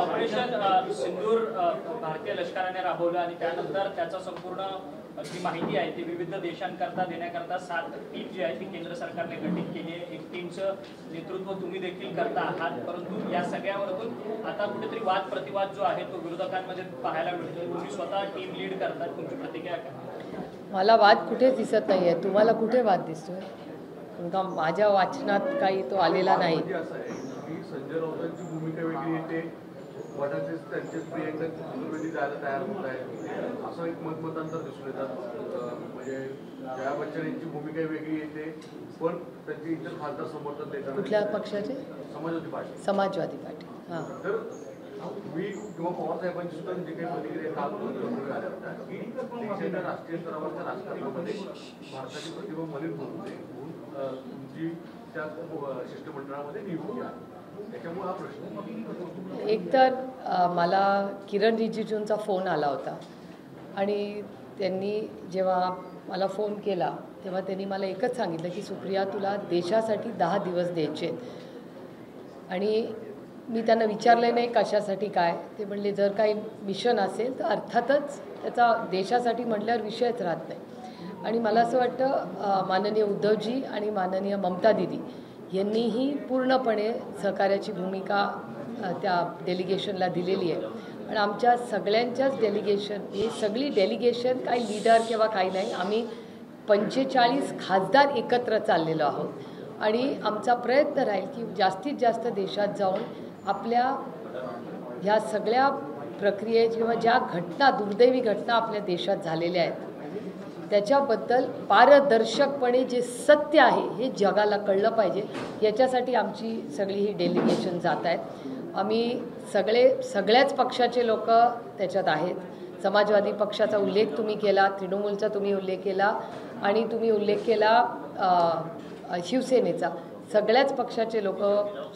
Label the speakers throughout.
Speaker 1: Operation सिंदूर भारतीय लष्कराने राबवलं आणि त्यानंतर त्याचा संपूर्ण जी माहिती आहे ती विविध देशांकरता देण्याकरता 7 टीम जी आहे ती केंद्र सरकारने गठीत केली आहे. एक टीमचं नेतृत्व तुम्ही देखील करता आहात, परंतु या सगळ्यावरून आता कुठेतरी वाद प्रतिवाद जो आहे तो विरोधकांमध्ये पाहायला मिळतो. तुम्ही स्वतः टीम लीड करतात, तुमची प्रतिक्रिया काय?
Speaker 2: मला वाद कुठेच दिसत नाही आहे. तुम्हाला कुठे वाद दिसतोय? तुमका माझ्या वाचनात काही तो आलेला नाही.
Speaker 3: संजय राऊतांची भूमिका वेगळी येते, वडाचे त्यांचे प्रियंका चतुर्वेदी जायला तयार होत आहे असं एक मतमतांतर दिसून येतात. म्हणजे जया बच्चन यांची भूमिका वेगळी येते, पण त्यांचे इतर खासदार समर्थन देतात.
Speaker 2: कुठल्या पक्षाचे?
Speaker 3: समाजवादी पार्टी.
Speaker 2: समाजवादी पार्टी. हां,
Speaker 3: तर तुम्ही किंवा पवार साहेबांची सुद्धा जे काही प्रतिक्रिया काल आल्या होत्या की देशाच्या राष्ट्रीय स्तरावरच्या राजकारणामध्ये भारताची प्रतिभा मलिन होऊ नये म्हणून तुमची त्या शिष्टमंडळामध्ये नियुक्ती आहे. त्याच्यामुळे हा प्रश्न
Speaker 2: एक तर मला किरण रिजिजूंचा फोन आला होता आणि त्यांनी जेव्हा मला फोन केला तेव्हा त्यांनी मला एकच सांगितलं की सुप्रिया तुला देशासाठी 10 दिवस द्यायचे. आणि मी त्यांना विचारले नाही कशासाठी काय. ते म्हणले जर काही मिशन असेल तर अर्थातच त्याचा देशासाठी म्हटल्यावर विषयच राहत नाही. आणि मला असं वाटतं माननीय उद्धवजी आणि माननीय ममता दिदी यांनीही पूर्णपणे सहकार्याची भूमिका त्या डेलिगेशनला दिलेली आहे. आणि आमच्या सगळ्यांच्याच डेलिगेशन हे सगळी डेलिगेशन काही लीडर किंवा काही नाही, आम्ही 45 खासदार एकत्र चाललेलो आहोत. आणि आमचा प्रयत्न राहील की जास्तीत जास्त देशात जाऊन आपल्या ह्या सगळ्या प्रक्रियेत किंवा ज्या घटना दुर्दैवी घटना आपल्या देशात झालेल्या आहेत त्याच्याबद्दल पारदर्शकपणे जे सत्य आहे हे जगाला कळलं पाहिजे. याच्यासाठी आमची सगळी ही डेलिगेशन जात आहेत. आम्ही सगळ्याच पक्षाचे लोक त्याच्यात आहेत. समाजवादी पक्षाचा उल्लेख तुम्ही केला, तृणमूलचा तुम्ही उल्लेख केला आणि तुम्ही उल्लेख केला शिवसेनेचा. सगळ्याच पक्षाचे लोक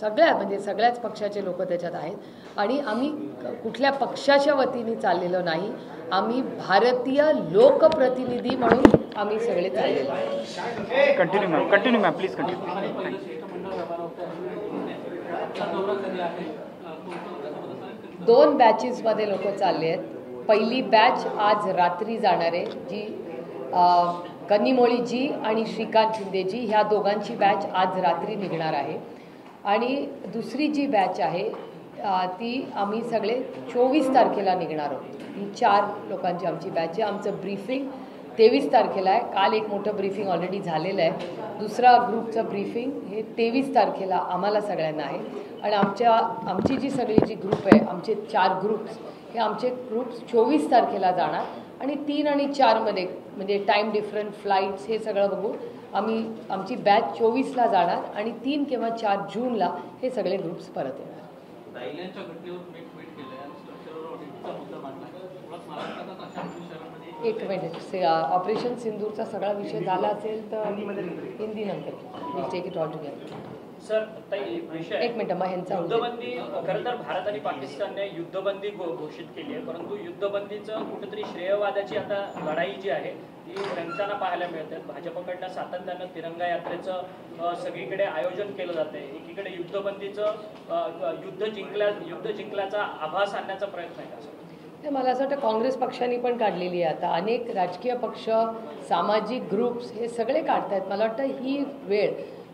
Speaker 2: सगळ्याच पक्षाचे लोक त्याच्यात आहेत. आणि आम्ही कुठल्या पक्षाच्या वतीने चाललेलो नाही, आम्ही भारतीय लोकप्रतिनिधी म्हणून आम्ही सगळे चाललेलो आहोत.
Speaker 4: Continue ma'am please continue.
Speaker 2: 2 बॅचेसमध्ये लोक चालले आहेत. पहिली बॅच आज रात्री जाणार आहे जी कन्निमोळीजी आणि श्रीकांत शिंदेजी ह्या दोघांची बॅच आज रात्री निघणार आहे. आणि दुसरी जी बॅच आहे ती आम्ही सगळे 24 तारखेला निघणार आहोत. ही 4 लोकांची आमची बॅच आहे. आमचं ब्रीफिंग 23 तारखेला आहे. काल एक मोठं ब्रीफिंग ऑलरेडी झालेलं आहे. दुसरा ग्रुपचं ब्रीफिंग हे 23 तारखेला आम्हाला सगळ्यांना आहे. आणि आमची जी सगळी जी ग्रुप आहे, आमचे 4 ग्रुप्स, हे आमचे ग्रुप्स 24 तारखेला जाणार. आणि 3 आणि 4मध्ये म्हणजे टाईम डिफरंट फ्लाईट्स हे सगळं बघून आमची बॅच 24ला जाणार आणि 3 किंवा 4 जूनला हे सगळे ग्रुप्स परत येणार. एक मिनिट, ऑपरेशन सिंदूरचा सगळा विषय झाला असेल तर हिंदी नंतर will take it all together.
Speaker 1: Sir विषय
Speaker 2: एक मिनिट मग ह्यांचा
Speaker 1: युद्धबंदी खरं तर भारत आणि पाकिस्तानने युद्धबंदी घोषित केली आहे, परंतु युद्धबंदीचं कुठेतरी श्रेयवादाची आता लढाई जी आहे ती रंगताना पाहायला मिळते. भाजपकडनं सातत्यानं तिरंगा यात्रेचं सगळीकडे आयोजन केलं जाते. एकीकडे युद्धबंदीचं युद्ध जिंकल्याचा आभास आणण्याचा प्रयत्न आहे का?
Speaker 2: मला असं वाटतं काँग्रेस पक्षांनी पण काढलेली आहे. आता अनेक राजकीय पक्ष, सामाजिक ग्रुप्स हे सगळे काढत आहेत. मला वाटतं ही वेळ,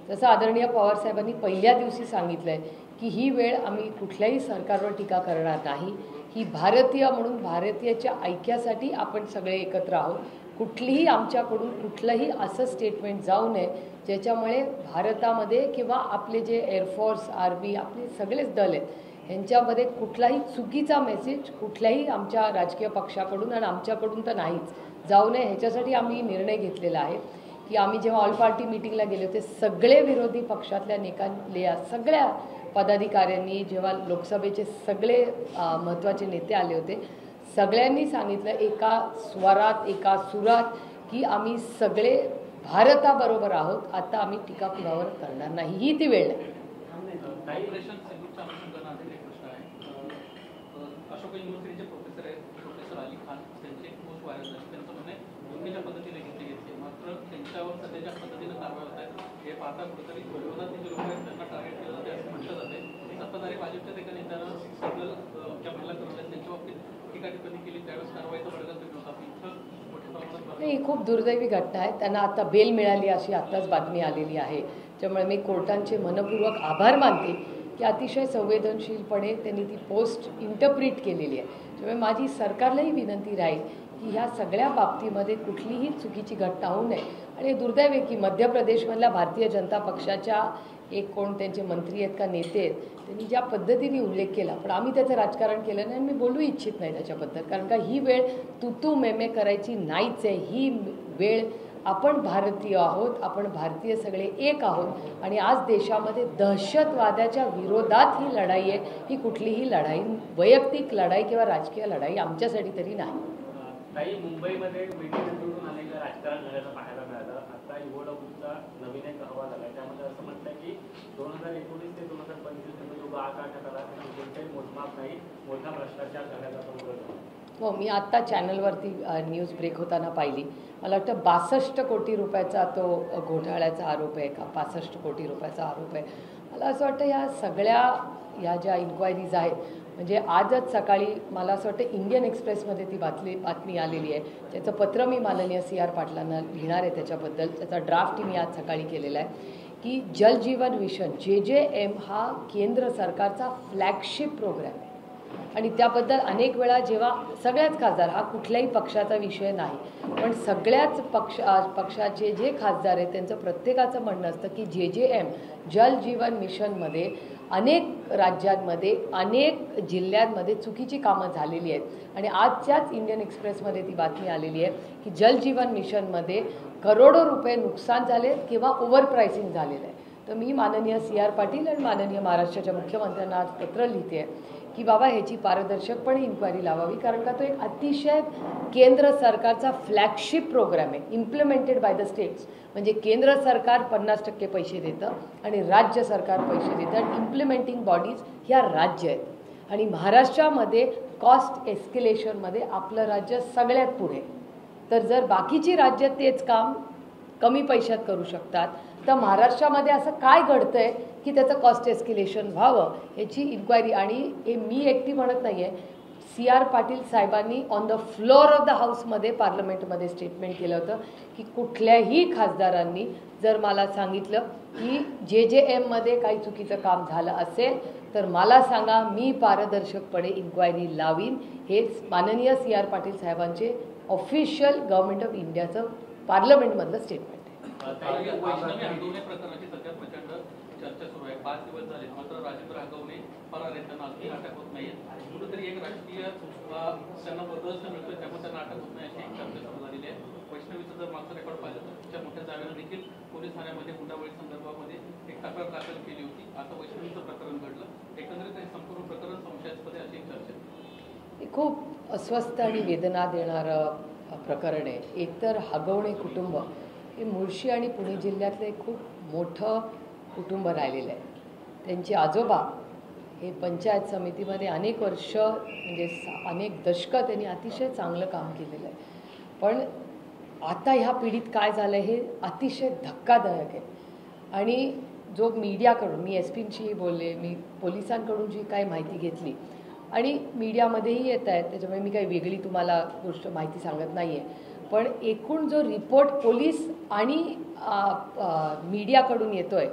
Speaker 2: जसं आदरणीय पवारसाहेबांनी पहिल्या दिवशी सांगितलं आहे की ही वेळ आम्ही कुठल्याही सरकारवर टीका करणार नाही. ही भारतीय म्हणून भारतीयाच्या ऐक्यासाठी आपण सगळे एकत्र आहोत. कुठलीही आमच्याकडून कुठलंही असं स्टेटमेंट जाऊ नये ज्याच्यामुळे भारतामध्ये किंवा आपले जे एअरफोर्स, आर्मी, आपले सगळेच दल आहेत ह्यांच्यामध्ये कुठलाही चुकीचा मेसेज कुठल्याही आमच्या राजकीय पक्षाकडून आणि आमच्याकडून तर नाहीच जाऊ नये. ह्याच्यासाठी आम्ही निर्णय घेतलेला आहे की आम्ही जेव्हा ऑल पार्टी मीटिंगला गेले होते सगळे विरोधी पक्षातल्या सगळ्या पदाधिकाऱ्यांनी, जेव्हा लोकसभेचे सगळे महत्त्वाचे नेते आले होते, सगळ्यांनी सांगितलं एका स्वरात एका सुरात की आम्ही सगळे भारताबरोबर आहोत. आता आम्ही टीका कुणावर करणार नाही. ही ती वेळ आहे.
Speaker 5: अशोक युनिव्हर्सिटीचे प्रोफेसर आहेत प्रोफेसर अली खान, त्यांचे पोस्ट व्हायरल झाले. त्यांचं म्हणणं आहे योग्य पद्धतीने घेतली मात्र त्यांच्यावर सध्याच्या पद्धतीने कारवाई होत आहे. हे पाहता कुठेतरी विरोधात जे लोक आहेत त्यांना टार्गेट केलं जाते असं म्हटलं जाते. सत्ताधारी भाजपच्या एका नेत्यानं सिग्नल
Speaker 2: ही खूप दुर्दैवी घटना आहे. त्यांना आता बेल मिळाली अशी आत्ताच बातमी आलेली आहे. त्यामुळे मी कोर्टांचे मनपूर्वक आभार मानते की अतिशय संवेदनशीलपणे त्यांनी ती पोस्ट इंटरप्रिट केलेली आहे. त्यामुळे माझी सरकारलाही विनंती राहील की ह्या सगळ्या बाबतीमध्ये कुठलीही चुकीची घटना होऊ नये. आणि दुर्दैव आहे की मध्य प्रदेशमधल्या भारतीय जनता पक्षाच्या एक कोण त्यांचे मंत्री आहेत का नेते आहेत, त्यांनी ज्या पद्धतीने उल्लेख केला, पण आम्ही त्याचं राजकारण केलं नाही आणि मी बोलू इच्छित नाही त्याच्याबद्दल. कारण का ही वेळ तू मेमे करायची नाहीच आहे. ही वेळ आपण भारतीय आहोत, आपण भारतीय सगळे एक आहोत आणि आज देशामध्ये दहशतवादाच्या विरोधात ही लढाई आहे. ही कुठलीही लढाई वैयक्तिक लढाई किंवा राजकीय लढाई आमच्यासाठी तरी नाही.
Speaker 6: काही मुंबईमध्ये मिटिंगकडून अनेक राजकारण झाल्याचं पाहायला मिळालं. आता निवडणुकीचा नवीन एक अहवाल आला, त्यामध्ये असं म्हटलं की 2019 ते 2025 मध्ये जो आठ आला कोणतेही मोजमाप नाही, मोठा भ्रष्टाचार झाल्याचा संदर्भ.
Speaker 2: हो, मी आत्ता चॅनलवरती न्यूज ब्रेक होताना पाहिली. मला वाटतं 62 कोटी रुपयाचा तो घोटाळ्याचा आरोप आहे का, 65 कोटी रुपयाचा आरोप आहे. मला असं वाटतं ह्या सगळ्या ह्या ज्या इन्क्वायरीज आहेत, म्हणजे आजच सकाळी मला असं वाटतं इंडियन एक्सप्रेसमध्ये ती बातमी आलेली आहे. त्याचं पत्र मी माननीय CR पाटलांना लिहिणार आहे त्याच्याबद्दल. त्याचा ड्राफ्ट मी आज सकाळी केलेला आहे की जल जीवन मिशन JJM हा केंद्र सरकारचा फ्लॅगशिप प्रोग्राम आहे. आणि त्याबद्दल अनेक वेळा जेव्हा सगळ्याच खासदार, हा कुठल्याही पक्षाचा विषय नाही, पण सगळ्याच पक्षाचे जे खासदार आहेत त्यांचं प्रत्येकाचं म्हणणं असतं की JJM जल जीवन मिशनमध्ये अनेक राज्यांमध्ये अनेक जिल्ह्यांमध्ये चुकीची कामं झालेली आहेत. आणि आजच्याच इंडियन एक्सप्रेसमध्ये ती बातमी आलेली आहे की जल जीवन मिशनमध्ये करोडो रुपये नुकसान झाले किंवा ओव्हर प्राइसिंग झालेलं आहे. तर मी माननीय CR पाटील आणि माननीय महाराष्ट्राच्या मुख्यमंत्र्यांना आज पत्र लिहिते की बाबा ह्याची पारदर्शकपणे इन्क्वायरी लावावी. कारण का तो एक अतिशय केंद्र सरकारचा फ्लॅगशिप प्रोग्राम आहे, इम्प्लिमेंटेड बाय द स्टेट्स. म्हणजे केंद्र सरकार 50% पैसे देतं आणि राज्य सरकार पैसे देतं आणि इम्प्लिमेंटिंग बॉडीज ह्या राज्य आहेत. आणि महाराष्ट्रामध्ये कॉस्ट एस्केलेशनमध्ये आपलं राज्य सगळ्यात पुढे. तर जर बाकीची राज्य तेच काम कमी पैशात करू शकतात, तर महाराष्ट्रामध्ये असं काय घडतंय की त्याचं कॉस्ट एस्केलेशन व्हावं याची इन्क्वायरी. आणि हे मी एकटी म्हणत नाही आहे, CR पाटील साहेबांनी on the floor of the हाऊसमध्ये पार्लमेंटमध्ये स्टेटमेंट केलं होतं की कुठल्याही खासदारांनी जर मला सांगितलं की JJMमध्ये काही चुकीचं काम झालं असेल तर मला सांगा, मी पारदर्शकपणे इन्क्वायरी लावीन. हे माननीय CR पाटील साहेबांचे ऑफिशियल गव्हर्नमेंट ऑफ इंडियाचं पार्लमेंटमधलं स्टेटमेंट आहे.
Speaker 5: वैष्णवी हगवणे प्रकरणाची सध्या प्रचंड चर्चा सुरू आहे. 5 दिवस झाले, मात्र राजेंद्र हगवणे फरार आहेत, त्यांना अजूनही अटक होत नाहीये. कुठेतरी एक राजकीय त्यांना बदलच मिळतोय, त्यामुळे त्यांना अटक होत नाही अशी एक चर्चा सुरू झालेली आहे. वैष्णवीचं जर मागचं रेकॉर्ड पाहिलं तर तिच्या मोठ्या जावेनं देखील पोलीस ठाण्यामध्ये हुंडाबळी संदर्भामध्ये एक तक्रार दाखल केली होती. आता वैष्णवीचं प्रकरण घडलं. एकंदरीत हे संपूर्ण प्रकरण संशयास्पद आहे अशी एक चर्चा आहे.
Speaker 2: खूप अस्वस्थ आणि वेदना देणारं प्रकरण आहे. एकतर हगवणे कुटुंब हे मुळशी आणि पुणे जिल्ह्यातलं एक खूप मोठं कुटुंब राहिलेलं आहे. त्यांचे आजोबा हे पंचायत समितीमध्ये अनेक वर्ष म्हणजे अनेक दशकं त्यांनी अतिशय चांगलं काम केलेलं आहे. पण आता ह्या पिढीत काय झालं आहे हे अतिशय धक्कादायक आहे. आणि जो मीडियाकडून, मी SPंशीही बोलले, मी पोलिसांकडून जी काही माहिती घेतली आणि मीडियामध्येही येत आहेत, त्याच्यामुळे मी काही वेगळी तुम्हाला गोष्ट माहिती सांगत नाही आहे. पण एकूण जो रिपोर्ट पोलीस आणि मीडियाकडून येतो आहे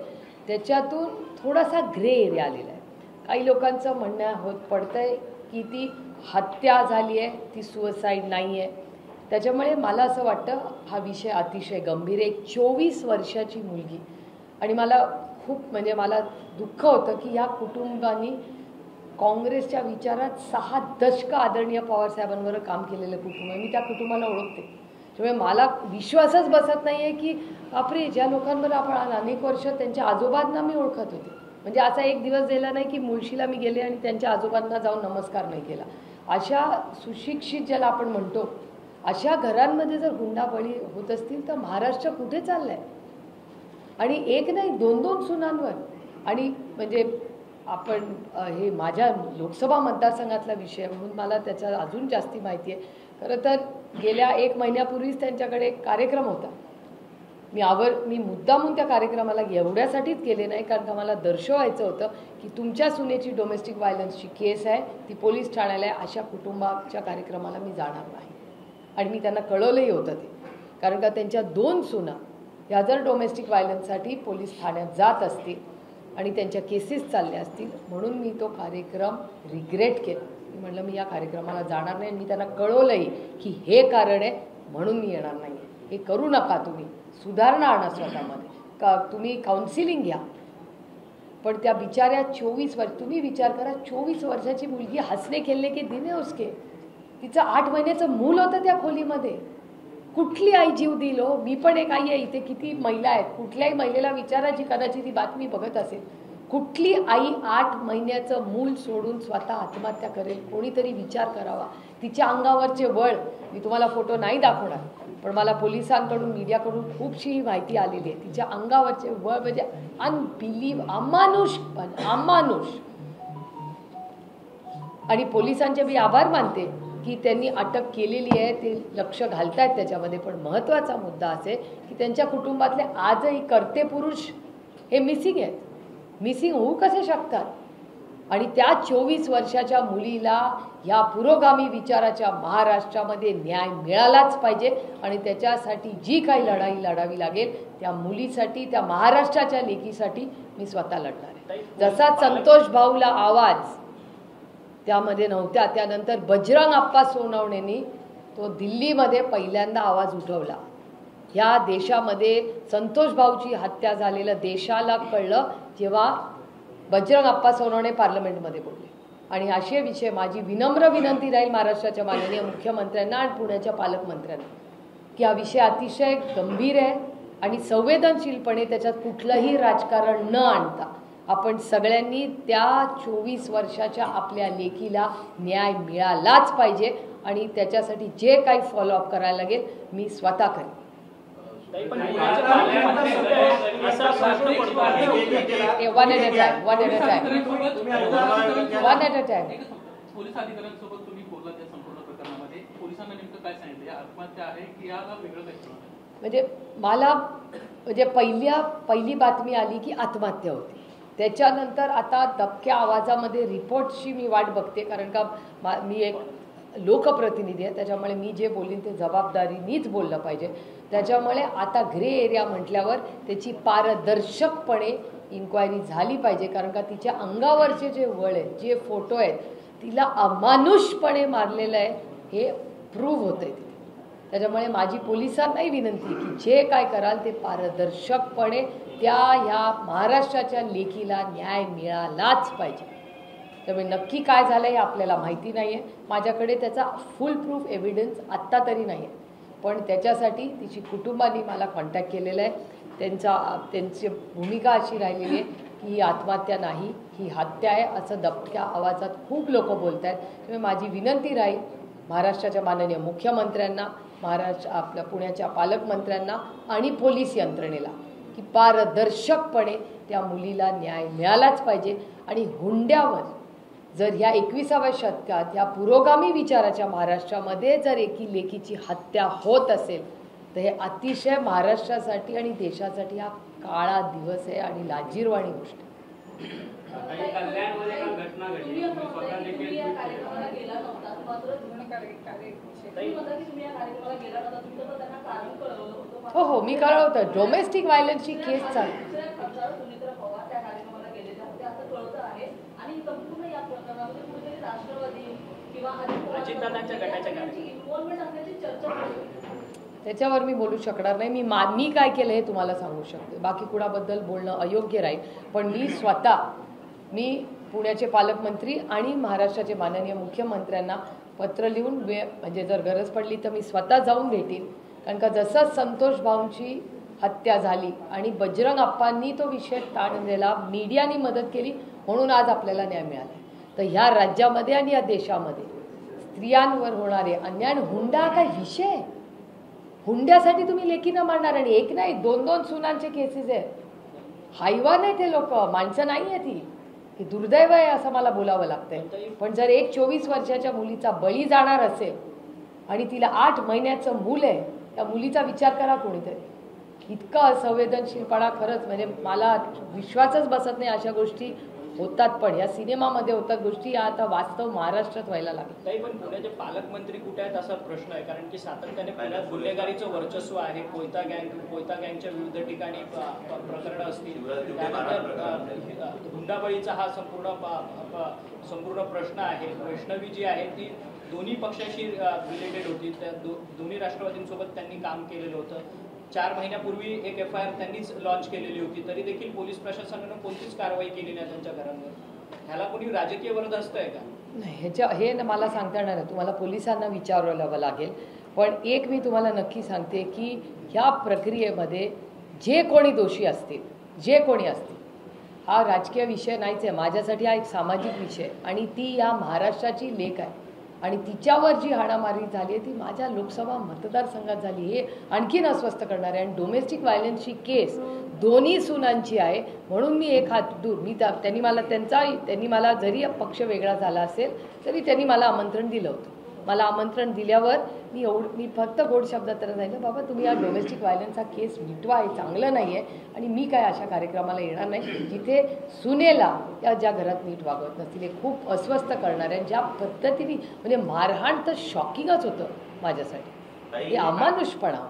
Speaker 2: त्याच्यातून थोडासा ग्रे एरिया आलेला आहे. काही लोकांचं म्हणणं पडतं आहे की ती हत्या झाली आहे, ती सुसाईड नाही आहे. त्याच्यामुळे मला असं वाटतं हा विषय अतिशय गंभीर आहे. 24 वर्षाची मुलगी. आणि मला खूप म्हणजे मला दुःख होतं की ह्या कुटुंबांनी काँग्रेसच्या विचारात 6 दशकं आदरणीय पवारसाहेबांवर काम केलेलं कुटुंब आहे. मी त्या कुटुंबाला ओळखते. त्यामुळे मला विश्वासच बसत नाही आहे की बापरे, ज्या लोकांवर आपण अनेक वर्ष त्यांच्या आजोबांना मी ओळखत होते. म्हणजे असा एक दिवस गेला नाही की मुळशीला मी गेले आणि त्यांच्या आजोबांना जाऊन नमस्कार नाही केला. अशा सुशिक्षित ज्याला आपण म्हणतो अशा घरांमध्ये जर हुंडाबळी होत असतील तर महाराष्ट्र कुठे चाललं आहे. आणि एक नाही 2-2 सुनांवर. आणि म्हणजे आपण हे माझ्या लोकसभा मतदारसंघातला विषय म्हणून मला त्याचा अजून जास्ती माहिती आहे. खरं तर गेल्या 1 महिन्यापूर्वीच त्यांच्याकडे एक कार्यक्रम होता. मी मुद्दामून त्या कार्यक्रमाला एवढ्यासाठीच गेले नाही, कारण का मला दर्शवायचं होतं की तुमच्या सुनेची डोमेस्टिक व्हायलन्सची केस आहे, ती पोलीस ठाण्याला आहे, अशा कुटुंबाच्या कार्यक्रमाला मी जाणार नाही. आणि मी त्यांना कळवलंही होतं ते. कारण का त्यांच्या 2 सुना ह्या जर डोमेस्टिक व्हायलन्ससाठी पोलीस ठाण्यात जात असतील आणि त्यांच्या केसेस चालल्या असतील, म्हणून मी तो कार्यक्रम रिग्रेट केला. मी म्हटलं मी या कार्यक्रमाला जाणार नाही. मी त्यांना कळवलंही की हे कारण आहे म्हणून मी येणार नाही. हे करू नका, तुम्ही सुधारणा आणा स्वतःमध्ये, का तुम्ही काउन्सिलिंग घ्या. पण त्या बिचाऱ्या 24 वर्ष, तुम्ही विचार करा, 24 वर्षाची मुलगी हसने खेळणे के दिन है उसके. तिचं 8 महिन्याचं मूल होतं त्या खोलीमध्ये. कुठली आई जीव दिल हो? मी पण एक आई आहे, इथे किती महिला आहेत, कुठल्याही महिलेला विचारा जी कदाचित ही बातमी बघत असेल, कुठली आई 8 महिन्याचं मूल सोडून स्वतः आत्महत्या करेल? कोणीतरी विचार करावा. तिच्या अंगावरचे बळ, मी तुम्हाला फोटो नाही दाखवणार, पण मला पोलिसांकडून मीडियाकडून खूपशी ही माहिती आलेली आहे. तिच्या अंगावरचे बळ म्हणजे अमानुष, पण अमानुष. आणि पोलिसांचे मी आभार मानते की त्यांनी अटक केलेली आहे, ते लक्ष घालतायत त्याच्यामध्ये. पण महत्त्वाचा मुद्दा असे की त्यांच्या कुटुंबातले आजही कर्ते पुरुष हे मिसिंग आहेत. मिसिंग होऊ कसे शकतात? आणि त्या 24 वर्षाच्या मुलीला ह्या पुरोगामी विचाराच्या महाराष्ट्रामध्ये न्याय मिळालाच पाहिजे. आणि त्याच्यासाठी जी काही लढाई लढावी लागेल, त्या मुलीसाठी, त्या महाराष्ट्राच्या लेकीसाठी मी स्वतः लढणार आहे. जसा संतोष भाऊला आवाज त्यामध्ये नव्हत्या, त्यानंतर बजरंग अप्पा सोनवणेंनी तो दिल्लीमध्ये पहिल्यांदा आवाज उठवला. ह्या देशामध्ये संतोष भाऊची हत्या झालेलं देशाला कळलं जेव्हा बजरंग अप्पा सोनवणे पार्लमेंटमध्ये बोलले. आणि असे विषय, माझी विनम्र विनंती राहील महाराष्ट्राच्या माननीय मुख्यमंत्र्यांना आणि पुण्याच्या पालकमंत्र्यांना की हा विषय अतिशय गंभीर आहे आणि संवेदनशीलपणे त्याच्यात कुठलंही राजकारण न आणता आपण सगळ्यांनी त्या 24 वर्षाच्या आपल्या लेकीला न्याय मिळालाच पाहिजे. आणि त्याच्यासाठी जे काही फॉलोअप करायला लागेल मी स्वतः करेन.
Speaker 1: पण पुण्याचे पालकमंत्री असा प्रश्न पडतो.
Speaker 2: One at a time.
Speaker 5: Police अधिकाऱ्यांसोबत तुम्ही बोलला त्या संपूर्ण प्रकरणामध्ये, पोलिसांना नेमकं काय सांगितलं? आत्महत्या आहे की याला वेगळं काही?
Speaker 2: म्हणजे मला पहिली बातमी आली की आत्महत्या होती. त्याच्यानंतर आता दबक्या आवाजामध्ये रिपोर्टची मी वाट बघते, कारण का मी एक लोकप्रतिनिधी आहे, त्याच्यामुळे मी जे बोलीन ते जबाबदारीनीच बोललं पाहिजे. त्याच्यामुळे आता ग्रे एरिया म्हटल्यावर त्याची पारदर्शकपणे इन्क्वायरी झाली पाहिजे, कारण का तिच्या अंगावरचे जे वळ आहेत, जे फोटो आहेत, तिला अमानुषपणे मारलेलं आहे हे प्रूव्ह होतं आहे. त्याच्यामुळे माझी पोलिसांनाही विनंती की जे काय कराल ते पारदर्शकपणे त्या ह्या महाराष्ट्राच्या लेकीला न्याय मिळालाच पाहिजे. त्यामुळे नक्की काय झालं हे आपल्याला माहिती नाही आहे. माझ्याकडे त्याचा फुल प्रूफ एव्हिडन्स आत्ता तरी नाही आहे, पण त्याच्यासाठी तिची कुटुंबाने मला कॉन्टॅक्ट केलेला आहे. त्यांची भूमिका अशी राहिलेली आहे की ही आत्महत्या नाही, ही हत्या आहे, असं दबक्या आवाजात खूप लोक बोलत आहेत. त्यामुळे माझी विनंती राहील महाराष्ट्राच्या माननीय मुख्यमंत्र्यांना, आपल्या पुण्याच्या पालकमंत्र्यांना आणि पोलीस यंत्रणेला की पारदर्शकपणे त्या मुलीला न्याय मिळालाच पाहिजे. आणि हुंड्यावर जर ह्या 21व्या शतकात ह्या पुरोगामी विचाराच्या महाराष्ट्रामध्ये जर एकी लेकीची हत्या होत असेल तर हे अतिशय महाराष्ट्रासाठी आणि देशासाठी हा काळा दिवस आहे आणि लाजिरवाणी गोष्ट आहे.
Speaker 6: कल्याणमध्ये एक घटना घडली, तुम्ही स्वतः देखील
Speaker 2: हो मी कळवतं. डोमेस्टिक व्हायलन्सची केस चालू. त्याच्यावर मी बोलू शकणार नाही. मी काय केलं हे तुम्हाला सांगू शकते, बाकी कुणाबद्दल बोलणं अयोग्य राहील. पण मी पुण्याचे पालकमंत्री आणि महाराष्ट्राचे माननीय मुख्यमंत्र्यांना पत्र लिहून म्हणजे जर गरज पडली तर मी स्वतः जाऊन भेटीन. कारण का जसं संतोष भाऊंची हत्या झाली आणि बजरंग अप्पांनी तो विषय ताणलेला, मीडियानी मदत केली म्हणून आज आपल्याला न्याय मिळाला. तर ह्या राज्यामध्ये आणि या देशामध्ये स्त्रियांवर होणारे अन्याय, हुंडा काय विषय? हुंड्यासाठी तुम्ही लेकीनं मारणार आणि एक नाही 2-2 सुनांचे केसेस आहेत. हायवा नाही ते लोक, माणसं नाही आहे ती. हे दुर्दैव आहे असं मला बोलावं लागतंय. पण जर एक 24 वर्षाच्या मुलीचा बळी जाणार असेल आणि तिला 8 महिन्याचं मूल आहे, त्या मुलीचा विचार करा कोणीतरी. इतका असंवेदनशीलपणा खरंच म्हणजे मला विश्वासच बसत नाही. अशा गोष्टी होतात, पण या सिनेमामध्ये होतात गोष्टी या आता वास्तव महाराष्ट्रात व्हायला लागल्या.
Speaker 1: काही पण पुण्याचे पालकमंत्री कुठे आहेत असा प्रश्न आहे, कारण की सातत्याने पुण्यात गुन्हेगारीचं वर्चस्व आहे. कोयता गँगच्या विविध ठिकाणी प्रकरणं असतील, त्यानंतर हुंडाबळीचा हा संपूर्ण प्रश्न आहे. वैष्णवी जी आहे ती दोन्ही पक्षाशी रिलेटेड होती, त्या दोन्ही राष्ट्रवादींसोबत त्यांनी काम केलेलं होतं. 4 महिन्यापूर्वी एक FIR त्यांनीच लॉन्च केलेली होती, तरी देखील पोलीस प्रशासनानं कोणतीच कारवाई केली नाही त्यांच्या घरांवर. ह्याला कोणी राजकीय वरदहस्त आहे का?
Speaker 2: नाही, हे मला सांगता येणार नाही, तुम्हाला पोलिसांना विचारावं लागेल. पण एक मी तुम्हाला नक्की सांगते की ह्या प्रक्रियेमध्ये जे कोणी दोषी असतील, जे कोणी असतील, हा राजकीय विषय नाहीच आहे. माझ्यासाठी हा एक सामाजिक विषय आणि ती या महाराष्ट्राची लेख आहे आणि तिच्यावर जी हाणामारी झाली आहे ती माझ्या लोकसभा मतदारसंघात झाली. हे आणखीन अस्वस्थ करणार आहे. आणि डोमेस्टिक व्हायलन्सची केस दोन्ही सुनांची आहे, म्हणून मी एक हात दूर. त्यांनी मला जरी पक्ष वेगळा झाला असेल तरी त्यांनी मला आमंत्रण दिलं होतं. मला आमंत्रण दिल्यावर मी फक्त गोड शब्दात त्यांना सांगितलं, बाबा तुम्ही या डोमेस्टिक व्हायलन्सचा केस मिटवा, हे चांगलं नाही आहे आणि मी काय अशा कार्यक्रमाला येणार नाही जिथे सुनेला या ज्या घरात नीट वागवत नसतील. हे खूप अस्वस्थ करणार आहे. ज्या पद्धतीने म्हणजे मारहाण तर शॉकिंगच होतं माझ्यासाठी, हे अमानुषपणा.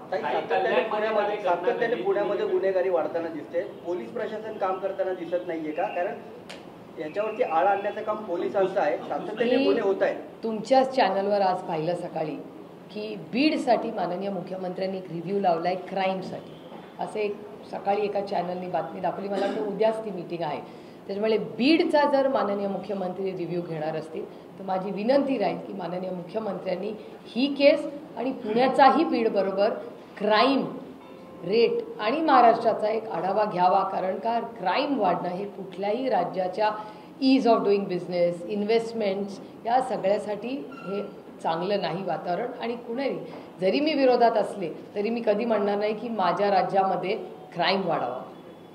Speaker 7: सातत्याने पुण्यामध्ये गुन्हेगारी वाढताना दिसते. पोलीस प्रशासन काम करताना दिसत नाहीये का? कारण याच्यावरती आळा आणण्याचं काम पोलिसांचं आहे. सातत्याने गुन्हे होत आहेत.
Speaker 2: तुमच्याच चॅनलवर आज पाहिलं सकाळी की बीडसाठी माननीय मुख्यमंत्र्यांनी एक रिव्ह्यू लावला आहे क्राईमसाठी. असे एक सकाळी एका चॅनलनी बातमी दाखवली. मला वाटतं उद्याच ती मीटिंग आहे. त्याच्यामुळे बीडचा जर माननीय मुख्यमंत्री रिव्ह्यू घेणार असतील तर माझी विनंती राहील की माननीय मुख्यमंत्र्यांनी ही केस आणि पुण्याचाही बीडबरोबर क्राईम रेट आणि महाराष्ट्राचा एक आढावा घ्यावा. कारण का क्राईम वाढणं हे कुठल्याही राज्याच्या ईज ऑफ डुईंग बिझनेस, इन्व्हेस्टमेंट्स या सगळ्यासाठी हे चांगलं नाही वातावरण. आणि कुणीही जरी मी विरोधात असले तरी मी कधी म्हणणार नाही की माझ्या राज्यामध्ये क्राईम वाढावा,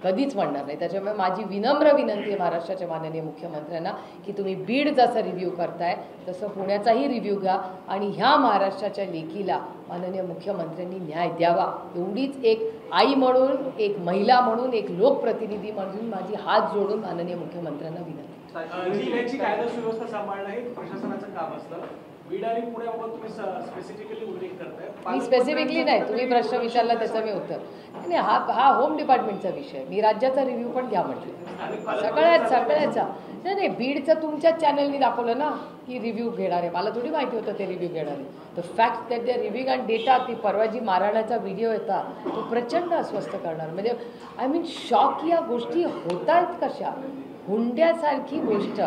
Speaker 2: कधीच म्हणणार नाही. त्याच्यामुळे माझी विनम्र विनंती आहे महाराष्ट्राच्या माननीय मुख्यमंत्र्यांना की तुम्ही बीड जसं रिव्ह्यू करताय तसं पुण्याचाही रिव्ह्यू घ्या आणि ह्या महाराष्ट्राच्या लेकीला माननीय मुख्यमंत्र्यांनी न्याय द्यावा. एवढीच एक आई म्हणून, एक महिला म्हणून, एक लोकप्रतिनिधी म्हणून माझी हात जोडून माननीय मुख्यमंत्र्यांना विनंती.
Speaker 8: जिल्ह्याची कायदा सुव्यवस्था सांभाळणं हे प्रशासनाचं काम असतं. बीड आणि पुण्याबाबत तुम्ही स्पेसिफिकली उल्लेख करताय.
Speaker 2: मी स्पेसिफिकली नाही, तुम्ही प्रश्न विचारला त्याचं मी उत्तर नाही. हा होम डिपार्टमेंटचा विषय. मी राज्याचा रिव्ह्यू पण घ्या म्हटलं, सगळ्याचा. नाही, बीडचं तुमच्याच चॅनलनी दाखवलं ना की रिव्ह्यू घेणार आहे. मला थोडी माहिती होतं ते रिव्ह्यू घेणार आहे. The fact that they review and data, ती परवा जी मारहाण्याचा व्हिडिओ येता तो प्रचंड अस्वस्थ करणार. म्हणजे आय मीन शॉक. या गोष्टी होत आहेत कशा? हुंड्यासारखी गोष्ट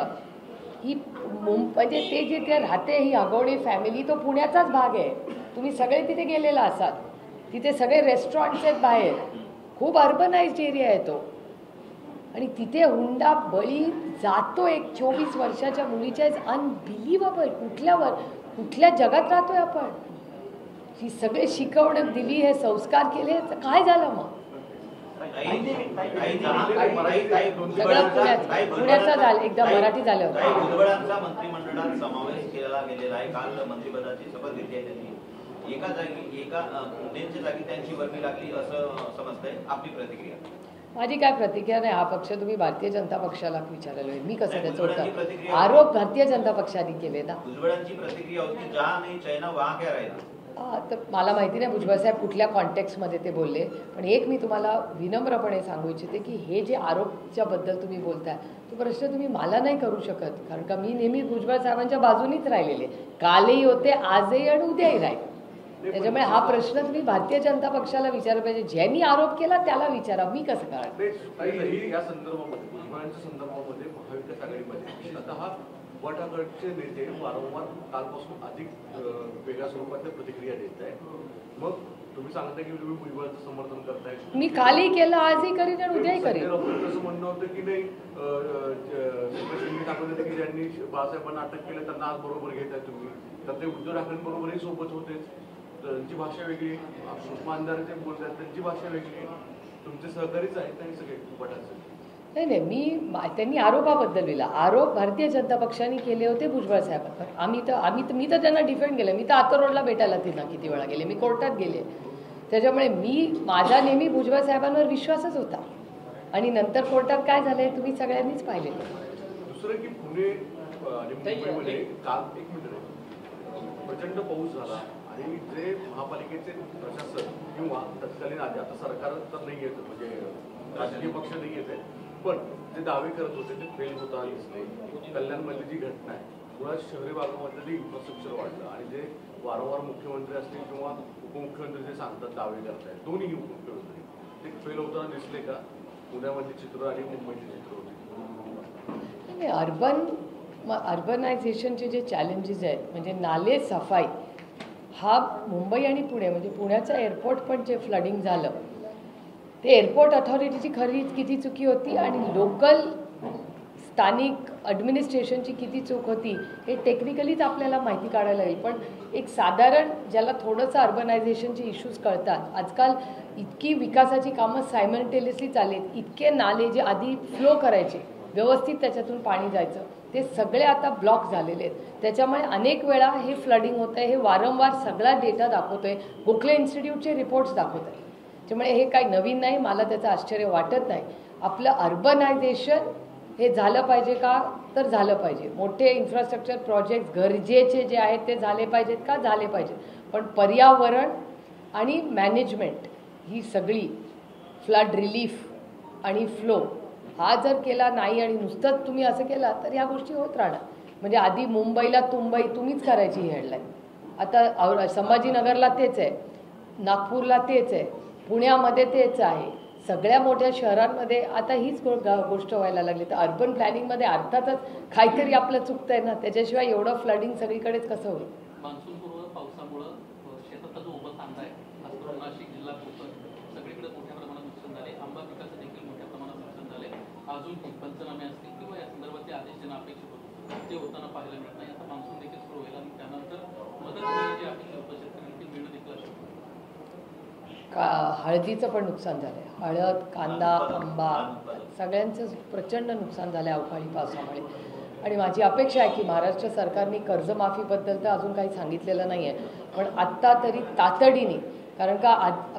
Speaker 2: ही म्हणजे ते जिथे राहते ही अगवणे फॅमिली, तो पुण्याचाच भाग आहे. तुम्ही सगळे तिथे गेलेला असाल. तिथे सगळे रेस्टॉरंट्स आहेत बाहेर, खूप अर्बनाइज्ड एरिया आहे तो. आणि तिथे हुंडा बळी जातो एक 24 वर्षाच्या मुलीच्या. Is unbelievable. कुठल्या जगात राहतोय आपण? ही सगळे शिकवणं दिली, हे संस्कार केले, काय झालं मग? सगळं पुण्याचा झालं, एकदा मराठी झालं होतं.
Speaker 9: भुजबळांचा मंत्रिमंडळात समावेश केला गेलेला आहे. काल मंत्रिपदाची शपथ घेतली आहे त्यांनी. एका त्यांच्या जागी त्यांची वर्णी लागली असं समजतंय. आपली प्रतिक्रिया?
Speaker 2: माझी काय प्रतिक्रिया नाही. हा पक्ष तुम्ही भारतीय जनता पक्षाला विचारायला आहे, मी कसं त्याचं उत्तर? आरोप भारतीय जनता पक्षाने केले ना.
Speaker 9: भुजबळांची प्रतिक्रिया होती, जहा नाही चायना वहा क्या राहिला.
Speaker 2: तर मला माहिती नाही भुजबळ साहेब कुठल्या कॉन्टेक्स्टमध्ये ते बोलले. पण एक मी तुम्हाला विनम्रपणे सांगू इच्छिते की हे जे आरोपच्याबद्दल तुम्ही बोलताय तो प्रश्न तुम्ही मला नाही करू शकत. कारण का मी नेहमी भुजबळ साहेबांच्या बाजूनीच राहिलेले. कालही होते, आजही आणि उद्याही राहील. त्याच्यामुळे हा प्रश्न तुम्ही भारतीय जनता पक्षाला विचारला पाहिजे. ज्यांनी आरोप केला त्याला विचारा, मी कसं कळणार?
Speaker 3: या संदर्भामध्ये भुजबळांच्या संदर्भामध्ये महाविकास आघाडीमध्ये आता हा गटागटचे नेते वारंवार कालपासून अधिक वेगळ्या स्वरूपातल्या प्रतिक्रिया देत आहे. मग तुम्ही सांगताय की तुम्ही भुजबळांचं समर्थन करताय.
Speaker 2: मी कालही केलं, आजही करीन आणि उद्याही करीन.
Speaker 3: असं म्हणणं होतं की नाही, दाखवलं होतं की ज्यांनी बाळासाहेबांना अटक केलं त्यांना आज बरोबर घेत आहे तुम्ही. तर ते उद्धव ठाकरेंबरोबरही सोबत होते. त्यांची भाषा वेगळी, सुषमा अंधारे ते बोलतात त्यांची भाषा वेगळी. तुमचे सहकारीच आहेत आणि सगळे गटाचे.
Speaker 2: नाही, त्यांनी आरोपाबद्दल लिहिला. आरोप भारतीय जनता पक्षाने केले होते भुजबळ साहेबांवर. मी तर त्यांना डिफेंड केलं. मी तर आतर रोडला भेटायला त्यांना किती वेळा गेले, मी कोर्टात गेले. त्याच्यामुळे माझा नेहमी भुजबळ साहेबांवर विश्वासच होता. आणि नंतर कोर्टात काय झालंय तुम्ही सगळ्यांनीच पाहिलेलं.
Speaker 3: दुसरं की पुणे आणि मुंबईमध्ये काल एक मिनिट प्रचंड पाऊस झाला आणि जे महापालिकेचे प्रशासन किंवा तत्कालीन आधी आता सरकार तर नाही येत म्हणजे राजकीय पक्ष नाही येत आहे, पण जे दावे करत होते ते फेल होताना दिसले. कल्याणमधली जी घटना आहे, मुळात शहरी भागामध्ये जे इन्फ्रास्ट्रक्चर वाढलं आणि जे वारंवार मुख्यमंत्री असतील किंवा उपमुख्यमंत्री जे सांगतात दावे करतायत, दोन्ही उपमुख्यमंत्री ते फेल होताना दिसले का? पुण्यामधली चित्र आणि मुंबईची चित्र होती.
Speaker 2: अर्बनायझेशनचे जे चॅलेंजेस आहेत म्हणजे नाले सफाई, हा मुंबई आणि पुणे म्हणजे पुण्याचं एअरपोर्ट पण जे फ्लडिंग झालं ते एअरपोर्ट अथॉरिटीची खरी किती चुकी होती आणि लोकल स्थानिक ॲडमिनिस्ट्रेशनची किती चूक होती हे टेक्निकलीच आपल्याला माहिती काढायला लागेल. पण एक साधारण ज्याला थोडंसं अर्बनायझेशनचे इश्यूज कळतात, आजकाल इतकी विकासाची कामं सायमल्टेनियसली चाललेत, इतके नाले जे आधी फ्लो करायचे व्यवस्थित त्याच्यातून पाणी जायचं ते सगळे आता ब्लॉक झालेले आहेत. त्याच्यामुळे अनेक वेळा हे फ्लडिंग होतं आहे, हे वारंवार सगळा डेटा दाखवतो आहे, गोखले इन्स्टिट्यूटचे रिपोर्ट्स दाखवत आहे. त्यामुळे हे काही नवीन नाही, मला त्याचं आश्चर्य वाटत नाही. आपलं अर्बनायझेशन हे झालं पाहिजे का? तर झालं पाहिजे. मोठे इन्फ्रास्ट्रक्चर प्रोजेक्ट्स गरजेचे जे आहेत ते झाले पाहिजेत का? झाले पाहिजेत. पण पर्यावरण आणि मॅनेजमेंट ही सगळी फ्लड रिलीफ आणि फ्लो हा जर केला नाही आणि नुसतंच तुम्ही असं केला तर ह्या गोष्टी होत राहणार. म्हणजे आधी मुंबईला तुंबई तुम्हीच करायची ही हेडलाईन, आता संभाजीनगरला तेच आहे, नागपूरला तेच आहे, पुण्यामध्ये तेच आहे, सगळ्या मोठ्या शहरांमध्ये आता हीच गोष्ट व्हायला लागली. तर अर्बन प्लॅनिंगमध्ये अर्थातच काहीतरी आपलं चुकतंय ना, त्याच्याशिवाय एवढं फ्लडिंग सगळीकडेच कसं होईल?
Speaker 5: मान्सूनपूर्व पावसामुळे शेताचा जो उभा कांदा आहे, नाशिक जिल्हा कोकण सगळीकडे मोठ्या प्रमाणात नुकसान झाले. आंबा पिकाचं देखील मोठ्या प्रमाणात नुकसान झाले. अजूनही पंचनामे असतील किंवा या संदर्भातले आदेश ज्यांना अपेक्षित होते ते होताना पाहायला मिळत नाही. आता मान्सून देखील सुरू होईल आणि त्यानंतर मदत जी अपेक्षित होतं शेतकऱ्यांची मिळणं देखील असेल.
Speaker 2: हळदीचं पण नुकसान झालं आहे. हळद, कांदा, आंबा सगळ्यांचं प्रचंड नुकसान झालं आहे अवकाळी पावसामुळे. आणि माझी अपेक्षा आहे की महाराष्ट्र सरकारने कर्जमाफीबद्दल तर अजून काही सांगितलेलं नाही आहे, पण आत्ता तरी तातडीने, कारण का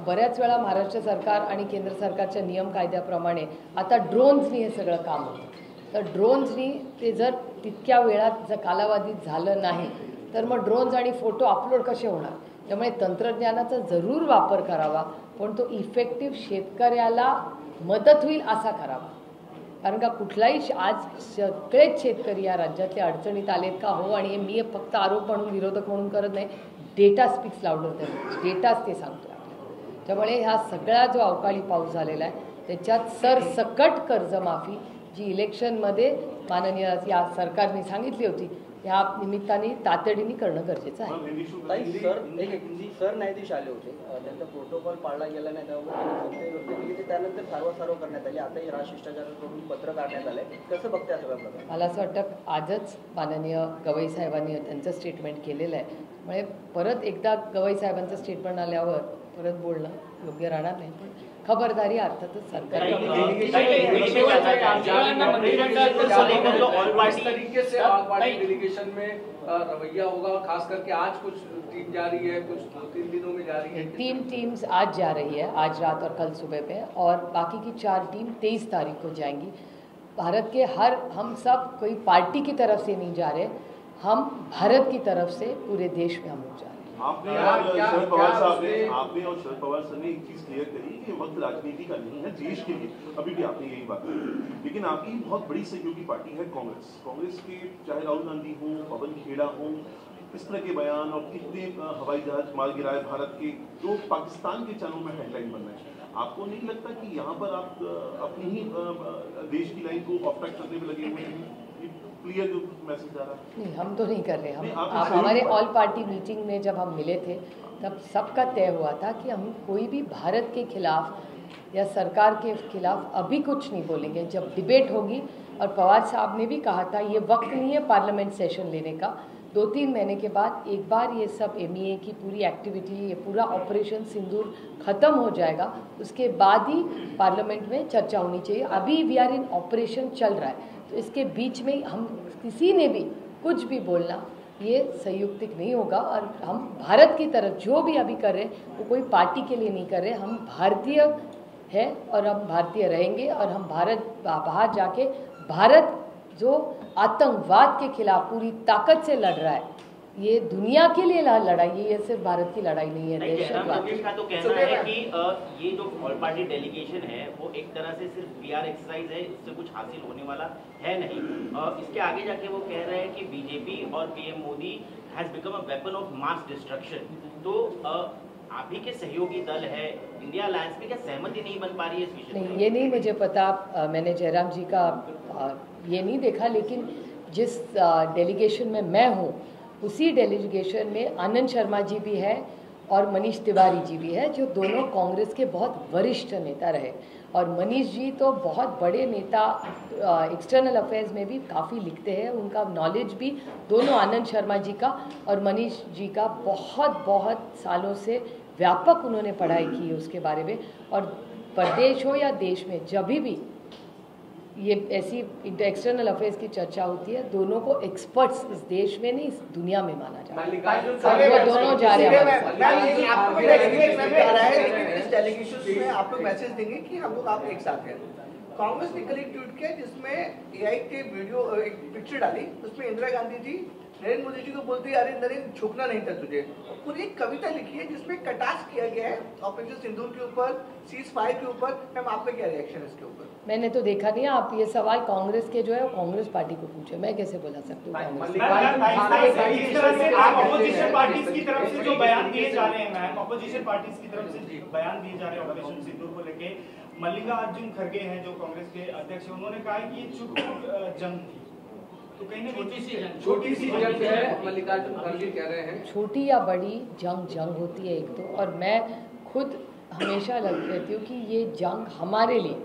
Speaker 2: बऱ्याच वेळा महाराष्ट्र सरकार आणि केंद्र सरकारच्या नियम कायद्याप्रमाणे आता ड्रोन्सनी हे सगळं काम होतं. तर ड्रोन्सनी ते जर तितक्या वेळात जर कालावधीत झालं नाही तर मग ड्रोन्स आणि फोटो अपलोड कसे होणार? त्यामुळे तंत्रज्ञानाचा जरूर वापर करावा, पण तो इफेक्टिव्ह शेतकऱ्याला मदत होईल असा करावा. कारण का कुठलाही आज सगळेच शेतकरी या राज्यातले अडचणीत आलेत का? हो. आणि मी फक्त आरोप म्हणून विरोधक म्हणून करत नाही, डेटा स्पीक्स लाऊडर दॅन डेटाच ते सांगतो आपल्याला. त्यामुळे हा सगळा जो अवकाळी पाऊस झालेला आहे त्याच्यात सरसकट कर्जमाफी जी इलेक्शनमध्ये माननीय या सरकारने सांगितली होती ह्या निमित्ताने तातडीने करणं गरजेचं आहे.
Speaker 7: सरन्यायाधीश आले होते, त्यांचा प्रोटोकॉल पाळला गेला नाही, त्यामुळे त्यानंतर सारवासारव करण्यात आली. आता राजशिष्टाचाराकडून पत्र काढण्यात आलंय. कसं बघते सगळं प्रकार?
Speaker 2: मला असं वाटतं आजच माननीय गवई साहेबांनी त्यांचं स्टेटमेंट केलेलं आहे. त्यामुळे परत एकदा गवई साहेबांचं स्टेटमेंट आल्यावर परत बोलणं योग्य राहणार नाही. पण खबरदारी अर्थातच सरकार
Speaker 8: डेलीगेशन में रवैया होगा, खास करके आज कुछ टीम जा रही है, कुछ 2-3 दिनों में जा रही है.
Speaker 2: 3 टीम्स आज जा रही है, आज रात और कल सुबह पे, और बाकी की 4 टीम 23 तारीख को जाएंगी. भारत के हम सब कोई पार्टी की तरफ से नहीं जा रहे, हम भारत की तरफ से पूरे देश में हम लोग जा रहे हैं.
Speaker 10: आपने शरद पवार साहब ने और शरद पवार सर ने एक चीज क्लियर करी कि वक्त राजनीति का नहीं है, देश के लिए. अभी भी आपने यही बात कही. लेकिन आपकी बहुत बड़ी सहयोगी पार्टी है कांग्रेस के, चाहे राहुल गांधी हो, पवन खेड़ा हो, इस तरह के बयान और कितने हवाई जहाज मार गिराए भारत के, जो पाकिस्तान के चैनलों में हेडलाइन बन रहे हैं. आपको नहीं लगता कि यहाँ पर आप अपनी ही देश की लाइन को ऑफ ट्रैक करने में लगे हुए हैं? क्लियर जो मैसेज आ रहा है.
Speaker 2: नहीं, हम तो नहीं कर रहे. हम हमारे ऑल पार्टी मीटिंग में जब हम मिले थे तब सबका तय हुआ था कि हम कोई भी भारत के खिलाफ या सरकार के खिलाफ अभी कुछ नहीं बोलेंगे. जब डिबेट होगी, और पवार साहब ने भी कहा था ये वक्त नहीं है पार्लियामेंट सेशन लेने का, 2-3 महीने के बाद एक बार ये सब MEA की पूरी एक्टिविटी, ये पूरा ऑपरेशन सिंदूर ख़त्म हो जाएगा, उसके बाद ही पार्लियामेंट में चर्चा होनी चाहिए. अभी वी आर इन ऑपरेशन चल रहा है, तो इसके बीच में हम किसी ने भी कुछ भी बोलना ये संयुक्तिक नहीं होगा. और हम भारत की तरफ जो भी अभी कर रहे हैं वो कोई पार्टी के लिए नहीं कर रहे, हम भारतीय हैं और हम भारतीय रहेंगे. और हम भारत बाहर जाके भारत जो आतंकवाद के खिलाफ पूरी ताकत से लड़ रहा है, ये दुनिया के लिए लड़ाई है, ये सिर्फ भारत की लड़ाई नहीं है।
Speaker 11: जयराम का तो कहना है कि ये जो ऑल पार्टी डेलीगेशन है वो एक तरह से सिर्फ पीआर एक्सरसाइज है, इससे कुछ हासिल होने वाला है नहीं। इसके आगे जाके वो कह रहे हैं कि बीजेपी और PM Modi has become a weapon of mass destruction. तो आप ही के सहयोगी दल है, इंडिया अलायंस में क्या सहमति नहीं बन पा रही है इस विषय
Speaker 2: नहीं, ये नहीं मुझे पता। मैंने जयराम जी का ये नहीं देखा, लेकिन जिस डेलीगेशन में मैं हूँ उसी डेलीगेशन में आनंद शर्मा जी भी है और मनीष तिवारी जी भी है, जो दोनों कांग्रेस के बहुत वरिष्ठ नेता रहे। और मनीष जी तो बहुत बड़े नेता, एक्सटर्नल अफेयर्स में भी काफ़ी लिखते हैं, उनका नॉलेज भी दोनों आनंद शर्मा जी का और मनीष जी का बहुत सालों से व्यापक उन्होंने पढ़ाई की है उसके बारे में। और प्रदेश हो या देश में जब भी ये ऐसी एक्सटर्नल अफेयर्स की चर्चा होती है, दोनों को एक्सपर्ट्स इस देश में नहीं इस दुनिया में माना जाता है। वो दोनों जा रहे हैं।
Speaker 12: आप लोग मैसेज देंगे कि हम लोग आप एक साथ हैं। कांग्रेस ने कल एक ट्वीट किया जिसमें एआई के वीडियो एक पिक्चर डाली, उसमें इंदिरा गांधी जी नरेंद्र मोदी जी को बोलती है, अरे नरेंद्र झुकना नहीं था तुझे। पूरी एक कविता लिखी है जिसमें कटाक्ष किया गया है ऑपरेशन सिंदूर के ऊपर, सीज फायर के ऊपर। मैम आपका क्या रिएक्शन है इसके ऊपर?
Speaker 2: मैंने तो देखा नहीं। आप ये सवाल कांग्रेस के जो है कांग्रेस पार्टी को पूछे, मैं कैसे बोला सकती हूँ?
Speaker 4: अपोजिशन पार्टीज की तरफ से जो बयान दिए जा रहे हैं मैम, अपोजिशन पार्टीज की तरफ से बयान दिए जा रहे हैं ऑपरेशन सिंदूर को लेके, मल्लिकार्जुन खड़गे हैं जो कांग्रेस के अध्यक्ष, उन्होंने कहा कि ये चुप जंग थी। तो कहीं ना छोटी सी जंग है, मल्लिकार्जुन खड़गे कह रहे हैं।
Speaker 2: छोटी या बड़ी जंग होती है एक तो, और मैं खुद हमेशा कहती हूँ कि ये जंग हमारे लिए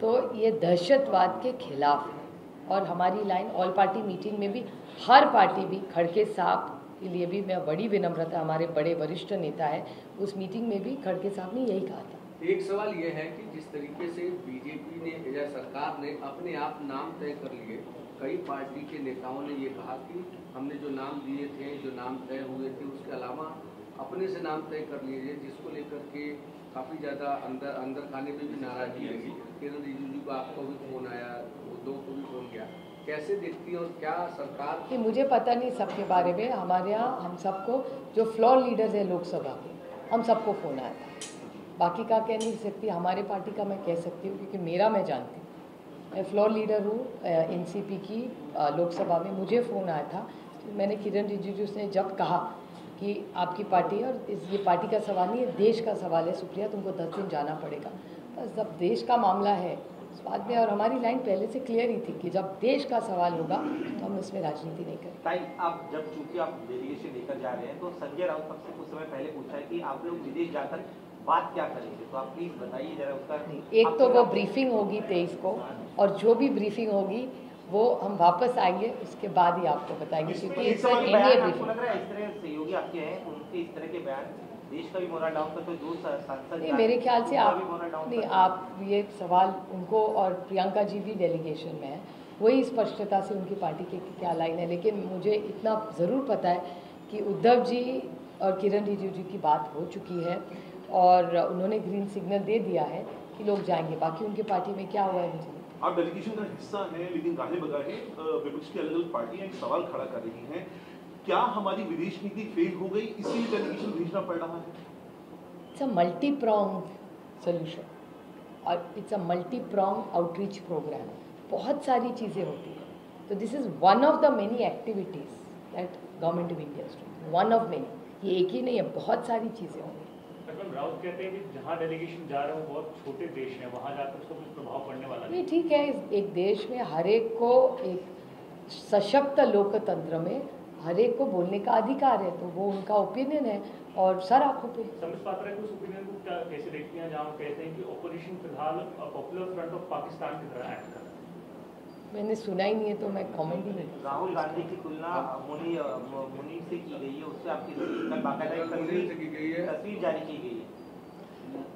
Speaker 2: तो ये दहशतवाद के खिलाफ है। और हमारी लाइन ऑल पार्टी मीटिंग में भी हर पार्टी भी, खड़गे साहब के लिए भी मैं बड़ी विनम्रता, हमारे बड़े वरिष्ठ नेता है, उस मीटिंग में भी खड़गे साहब ने यही कहा था।
Speaker 13: एक सवाल ये है कि जिस तरीके से बीजेपी ने या सरकार ने अपने आप नाम तय कर लिए, कई पार्टी के नेताओं ने ये कहा कि हमने जो नाम दिए थे, जो नाम तय हुए थे, उसके अलावा अपने से नाम तय कर लीजिए, जिसको लेकर के काफ़ी ज़्यादा अंदर खाने में भी नाराजगी रही। किरण रिजिजू को आपको भी फोन आया, उद्धव को भी फोन गया, कैसे देखती है और क्या सरकार?
Speaker 2: कि मुझे पता नहीं सबके बारे में, हमारे यहाँ हम सबको जो फ्लोर लीडर्स है लोकसभा के, हम सबको फ़ोन आया था। बाकी का कह नहीं सकती, हमारे पार्टी का मैं कह सकती हूँ क्योंकि मेरा मैं जानती हूँ। मैं फ्लोर लीडर हूँ एनसीपी की लोकसभा में, मुझे फ़ोन आया था। मैंने किरण रिजिजू ने जब कहा कि आपकी पार्टी है और ये पार्टी का सवाल नहीं है, देश का सवाल है सुप्रिया, तुमको 10 दिन जाना पड़ेगा। बस जब देश का मामला है उस बाद में, और हमारी लाइन पहले से क्लियर ही थी कि जब देश का सवाल होगा तो हम इसमें राजनीति नहीं करेंगे।
Speaker 14: ताई, आप जब चूंकि आप डेलीगेशन लेकर जा रहे हैं तो संजय राउत साहब से कुछ समय पहले पूछा है कि आप लोग विदेश जाकर बात क्या करेंगे, तो आप प्लीज बताइए जरा उसका।
Speaker 2: एक तो वो ब्रीफिंग होगी 23 को, और जो भी ब्रीफिंग होगी वो हम वापस आएंगे उसके बाद ही आपको बताएंगे, क्योंकि
Speaker 14: इस तरह सहयोगी आपके हैं, उनके इस तरह के बयान देश का भी मोरल डाउन कर, तो जो सांसद
Speaker 2: नहीं, मेरे ख्याल से आप नहीं, आप ये सवाल उनको, और प्रियंका जी भी डेलीगेशन में है, वही स्पष्टता से उनकी पार्टी की क्या लाइन है। लेकिन मुझे इतना ज़रूर पता है कि उद्धव जी और किरण रिजिजू की बात हो चुकी है और उन्होंने ग्रीन सिग्नल दे दिया है कि लोग जाएंगे। बाकी उनकी पार्टी में क्या हुआ है मुझे।
Speaker 10: आप डेलीगेशन का हिस्सा हैं, लेकिन गाहे बगाहे विपक्ष की अलग अलग पार्टियां एक सवाल खड़ा कर रही हैं, क्या हमारी विदेश नीति फेल हो गई इसीलिए डेलीगेशन भेजना पड़ रहा है?
Speaker 2: It's a multi prong solution और it's a multi prong outreach programme. बहुत सारी चीज़ें होती हैं, तो this is one of the many activities that government of India is doing, one of many. ये एक ही नहीं है, बहुत सारी चीज़ें होंगी।
Speaker 6: राउत कहते हैं कि जहाँ डेलीगेशन जा रहे हो बहुत छोटे देश हैं, वहाँ जाकर उसको कुछ प्रभाव पड़ने वाला
Speaker 2: नहीं। ठीक है, एक देश में हर एक को, एक सशक्त लोकतंत्र में हर एक को बोलने का अधिकार है, तो वो उनका ओपिनियन है और सर आंखों पे।
Speaker 6: समझ पाते हैं उस ओपिनियन को कैसे देखती हैं, जहाँ कहते हैं कि ऑपोजिशन फिलहाल पॉपुलर फ्रंट ऑफ पाकिस्तान की तरह एक्ट कर रहा है?
Speaker 2: मैंने सुना ही नहीं है तो मैं कमेंट ही नहीं।
Speaker 14: राहुल गांधी की तुलना मुनीर से की गई है, उससे आपकी बाकायदा तस्वीर जारी की गई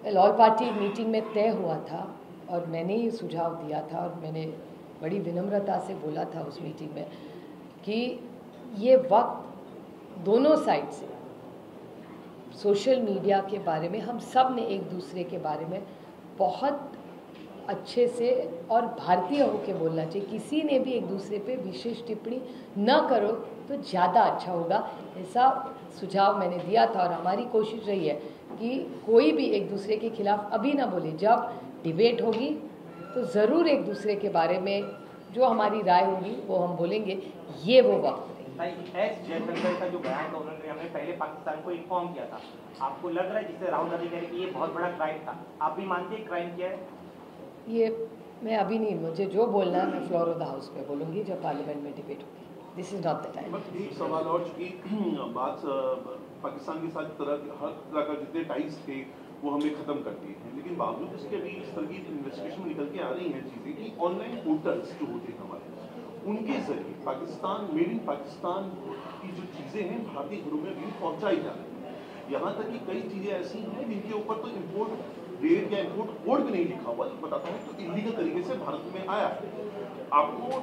Speaker 14: है।
Speaker 2: ऑल पार्टी मीटिंग में तय हुआ था और मैंने ही सुझाव दिया था और मैंने बड़ी विनम्रता से बोला था उस मीटिंग में कि ये वक्त दोनों साइड से, सोशल मीडिया के बारे में हम सब ने एक दूसरे के बारे में बहुत अच्छे से और भारतीय होके बोलना चाहिए। किसी ने भी एक दूसरे पे विशेष टिप्पणी न करो तो ज़्यादा अच्छा होगा, ऐसा सुझाव मैंने दिया था। और हमारी कोशिश रही है कि कोई भी एक दूसरे के खिलाफ अभी ना बोले। जब डिबेट होगी तो ज़रूर एक दूसरे के बारे में जो हमारी राय होगी वो हम बोलेंगे, ये वो वक्त है।
Speaker 14: एस जयशंकर का जो बयान था उन्होंने हमने पहले पाकिस्तान को इन्फॉर्म किया था, आपको लग रहा है जिससे राहुल गांधी कह रहे हैं कि ये बहुत बड़ा क्राइम था, आप भी मानते हैं क्राइम किया है?
Speaker 2: ये मैं अभी नहीं, मुझे जो बोलना है मैं फ्लोर ऑफ द हाउस पे बोलूँगी जब पार्लियामेंट में डिबेट होगी। दिस इज नॉट द टाइम।
Speaker 10: एक सवाल और, चूंकि बात पाकिस्तान के साथ हर तरह का जितने टाइज थे वो हमने खत्म कर दिए हैं, लेकिन बावजूद इसके अभी इस तरह की इन्वेस्टिगेशन में निकल के आ रही हैं चीज़ें कि ऑनलाइन पोर्टल्स जो होते हैं हमारे, उनके जरिए पाकिस्तान, मेड इन पाकिस्तान की जो चीज़ें हैं भारतीय घरों में भी पहुँचाई जा रही हैं। यहाँ तक कि कई चीज़ें ऐसी हैं जिनके ऊपर तो इम्पोर्ट रेट या इम्पोर्ट कोड भी नहीं लिखा हुआ, बताता हूँ तो इलीगल तरीके से भारत में आया है। आपको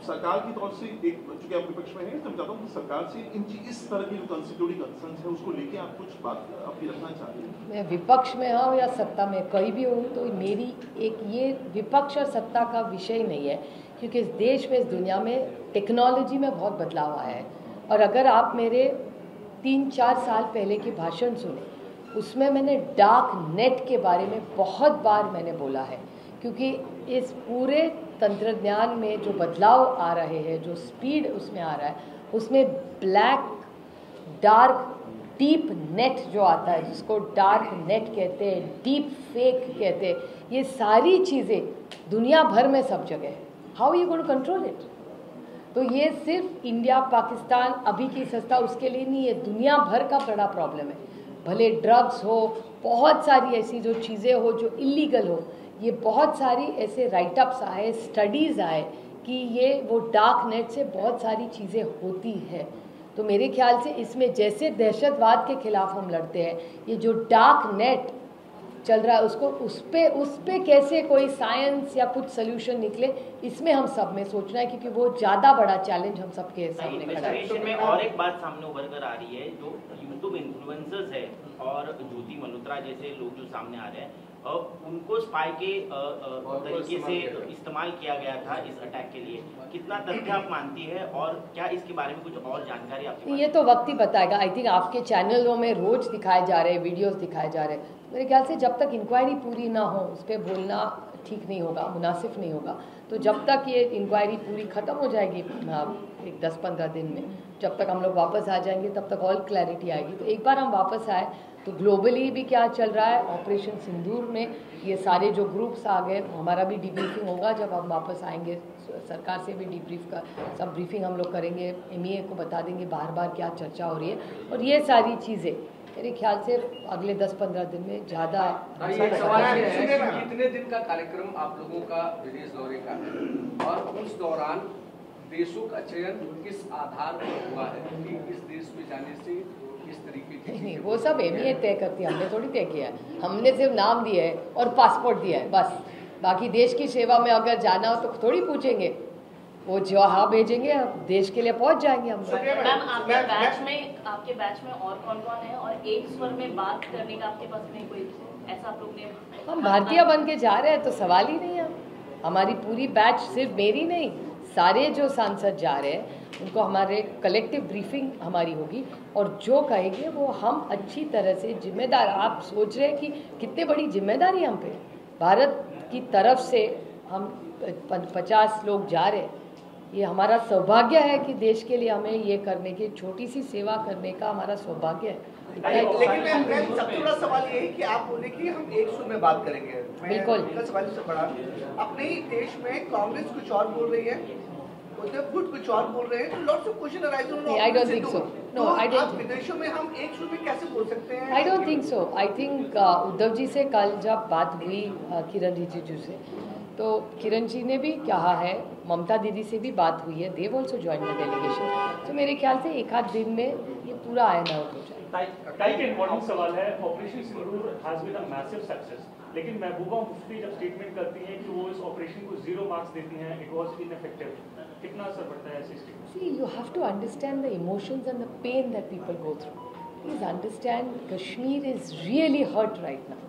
Speaker 10: सरकार की तौर से एक, चूंकि आप विपक्ष में हैं, तो मैं चाहता हूँ कि सरकार से इस तरह की जो कंस्टिट्यूटिव कंसर्न है उसको लेके आप कुछ बात अपनी रखना चाहते हैं?
Speaker 2: मैं विपक्ष में हूँ या सत्ता में कहीं भी हूँ, तो मेरी एक ये विपक्ष और सत्ता का विषय नहीं है, क्योंकि इस देश में, इस दुनिया में टेक्नोलॉजी में बहुत बदलाव आया है। और अगर आप मेरे 3-4 साल पहले के भाषण सुने, उसमें मैंने डार्क नेट के बारे में बहुत बार मैंने बोला है, क्योंकि इस पूरे तंत्रज्ञान में जो बदलाव आ रहे हैं, जो स्पीड उसमें आ रहा है, उसमें ब्लैक डार्क डीप नेट जो आता है, जिसको डार्क नेट कहते हैं, डीप फेक कहते हैं, ये सारी चीज़ें दुनिया भर में सब जगह है। How you going to control it? तो ये सिर्फ इंडिया पाकिस्तान अभी की संस्था उसके लिए नहीं है, दुनिया भर का बड़ा प्रॉब्लम है। भले ड्रग्स हो, बहुत सारी ऐसी जो चीज़ें हो जो इलीगल हो, ये बहुत सारी ऐसे राइटअप्स आए, स्टडीज़ आए कि ये वो डार्क नेट से बहुत सारी चीज़ें होती है। तो मेरे ख्याल से इसमें जैसे दहशतवाद के खिलाफ हम लड़ते हैं, ये जो डार्क नेट चल रहा है उसको उस पे कैसे कोई साइंस या कुछ सोल्यूशन निकले, इसमें हम सब में सोचना है, क्योंकि वो ज़्यादा बड़ा चैलेंज हम सबके सामने खड़ा है।
Speaker 11: में और एक बात सामने उभर कर आ रही है, जो यूट्यूब इन्फ्लुएंसर्स है और ज्योति मल्होत्रा जैसे लोग जो सामने आ रहे हैं, उनको स्पाई के तरीके से इस्तेमाल किया गया था इस अटैक के लिए, कितना तथ्य आप मानती है और क्या इसके बारे में कुछ और जानकारी आपके?
Speaker 2: ये तो वक्त ही बताएगा। आई थिंक आपके चैनलों में रोज दिखाए जा रहे हैं, वीडियोस दिखाए जा रहे हैं। मेरे ख्याल से जब तक इंक्वायरी पूरी ना हो उस पर बोलना ठीक नहीं होगा, मुनासिब नहीं होगा। तो जब तक ये इंक्वायरी पूरी ख़त्म हो जाएगी, एक 10-15 दिन में, जब तक हम लोग वापस आ जाएंगे तब तक और क्लैरिटी आएगी। तो एक बार हम वापस आए तो ग्लोबली भी क्या चल रहा है, ऑपरेशन सिंदूर में ये सारे जो ग्रुप्स आ गए, हमारा भी डिब्रीफिंग होगा जब हम वापस आएंगे, सरकार से भी डिब्रीफ का सब ब्रीफिंग हम लोग करेंगे, MEA को बता देंगे बार बार क्या चर्चा हो रही है। और ये सारी चीज़ें मेरे ख्याल से अगले 10-15 दिन में ज़्यादा।
Speaker 13: कितने दिन का कार्यक्रम आप लोगों का विदेश दौरे का है और उस दौरान देशों का चयन किस आधार पर हुआ है कि इस देश में जाने से किस तरीके की?
Speaker 2: नहीं, वो सब MEA तय करती है, हमने थोड़ी तय किया है। हमने सिर्फ नाम दिया है और पासपोर्ट दिया है बस। बाकी देश की सेवा में अगर जाना हो तो थोड़ी पूछेंगे, वो जो हाँ भेजेंगे देश के लिए पहुंच जाएंगे हम लोग।
Speaker 15: मैम आपके बैच में और कौन-कौन है और एक स्वर में बात करने का आपके पास में कोई ऐसा आप लोग ने?
Speaker 2: हम भारतीय बन के जा रहे हैं तो सवाल ही नहीं है। हमारी पूरी बैच, सिर्फ मेरी नहीं, सारे जो सांसद जा रहे हैं उनको हमारे कलेक्टिव ब्रीफिंग हमारी होगी और जो कहेंगे वो हम अच्छी तरह से जिम्मेदार। आप सोच रहे हैं कि कितनी बड़ी जिम्मेदारी हम पे, भारत की तरफ से हम 50 लोग जा रहे हैं। ये हमारा सौभाग्य है कि देश के लिए हमें ये करने की, छोटी सी सेवा करने का हमारा सौभाग्य है।
Speaker 12: लेकिन मैं सबसे बड़ा सवाल ये है कि आप बोले कि हम एक सुर में बात करेंगे।
Speaker 2: बिल्कुल।
Speaker 12: सवाल से बड़ा, अपने ही देश में कांग्रेस कुछ और बोल रही है, कुछ और बोल रहे हैं, lots of question arise on.
Speaker 2: I don't think so. No, I don't.
Speaker 12: विदेशों में हम एक सुर में कैसे बोल सकते हैं?
Speaker 2: I don't think so. I think Uddhav ji से कल जब बात हुई किरण रिजिजू से, तो किरण जी ने भी कहा है, ममता दीदी से भी बात हुई है, देव ऑल्सो ज्वाइन द डेलीगेशन। तो मेरे ख्याल से एक आध दिन में ये पूरा आयन आउट हो जाए।
Speaker 16: एक इम्पोर्टेंट सवाल है, operation Sindur has been a massive success, लेकिन महबूबा मुफ्ती जब स्टेटमेंट करती हैं कि वो इस ऑपरेशन को 0 मार्क्स देती हैं, इट वाज इनइफेक्टिव, कितना असर पड़ता है ऐसे statement?
Speaker 2: See, you have to understand the emotions and the pain that people go through. Please understand, Kashmir is really hurt right now.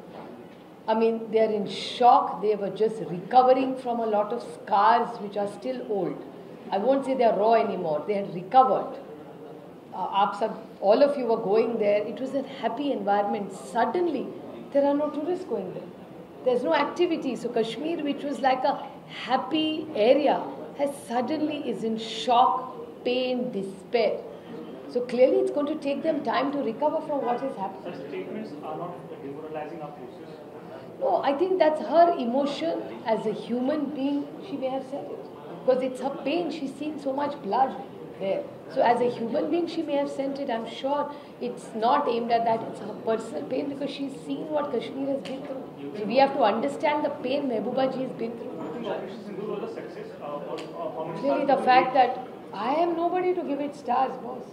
Speaker 2: I mean, they are in shock. They were just recovering from a lot of scars which are still old. I won't say they are raw anymore. They had recovered. All of you were going there. It was a happy environment. Suddenly, there are no tourists going there. There's no activity. So Kashmir, which was like a happy area, has suddenly is in shock, pain, despair. So clearly, it's going to take them time to recover from what has happened.
Speaker 16: Such statements are not demoralizing our forces.
Speaker 2: No, I think that's her emotion as a human being. She may have said it because it's her pain. She's seen so much blood there. So as a human being, she may have sent it. I'm sure it's not aimed at that. It's her personal pain because she's seen what Kashmir has been through. So we have to understand the pain Mehbooba ji has been through.
Speaker 16: Operation Sindoor was a success.
Speaker 2: Clearly, the fact that I am nobody to give it stars, boss.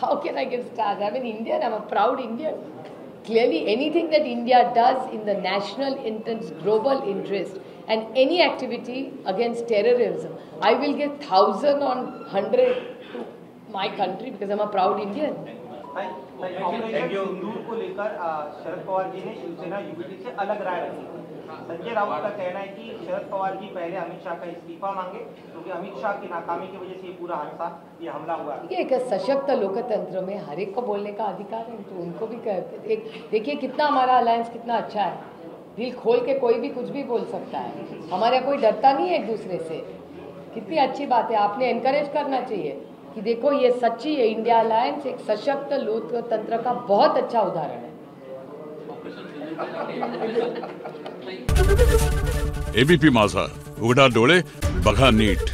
Speaker 2: How can I give stars? I'm an Indian. I'm a proud Indian. Clearly, anything that India does in the national interest, global interest, and any activity against terrorism, I will give 1,000 on 100 to my country because I'm a proud Indian.
Speaker 14: Operation Sindoor को लेकर शरद पवार जी ने Shiv Sena UPT से अलग राय रखी। संजय राउत का कहना है कि शरद पवार जी पहले अमित शाह का इस्तीफा मांगे क्योंकि अमित शाह की नाकामी की वजह से ये पूरा हादसा, ये हमला हुआ।
Speaker 2: एक सशक्त लोकतंत्र में हर एक को बोलने का अधिकार है, तो उनको भी देखिए कितना हमारा अलायंस कितना अच्छा है। दिल खोल के कोई भी कुछ भी बोल सकता है, हमारा कोई डरता नहीं है एक दूसरे से। कितनी अच्छी बात है, आपने एनकरेज करना चाहिए कि देखो ये सच्ची है। इंडिया अलायंस एक सशक्त लोकतंत्र का बहुत अच्छा उदाहरण है।
Speaker 17: एबीपी माझा, उघडा डोळे बघा नीट।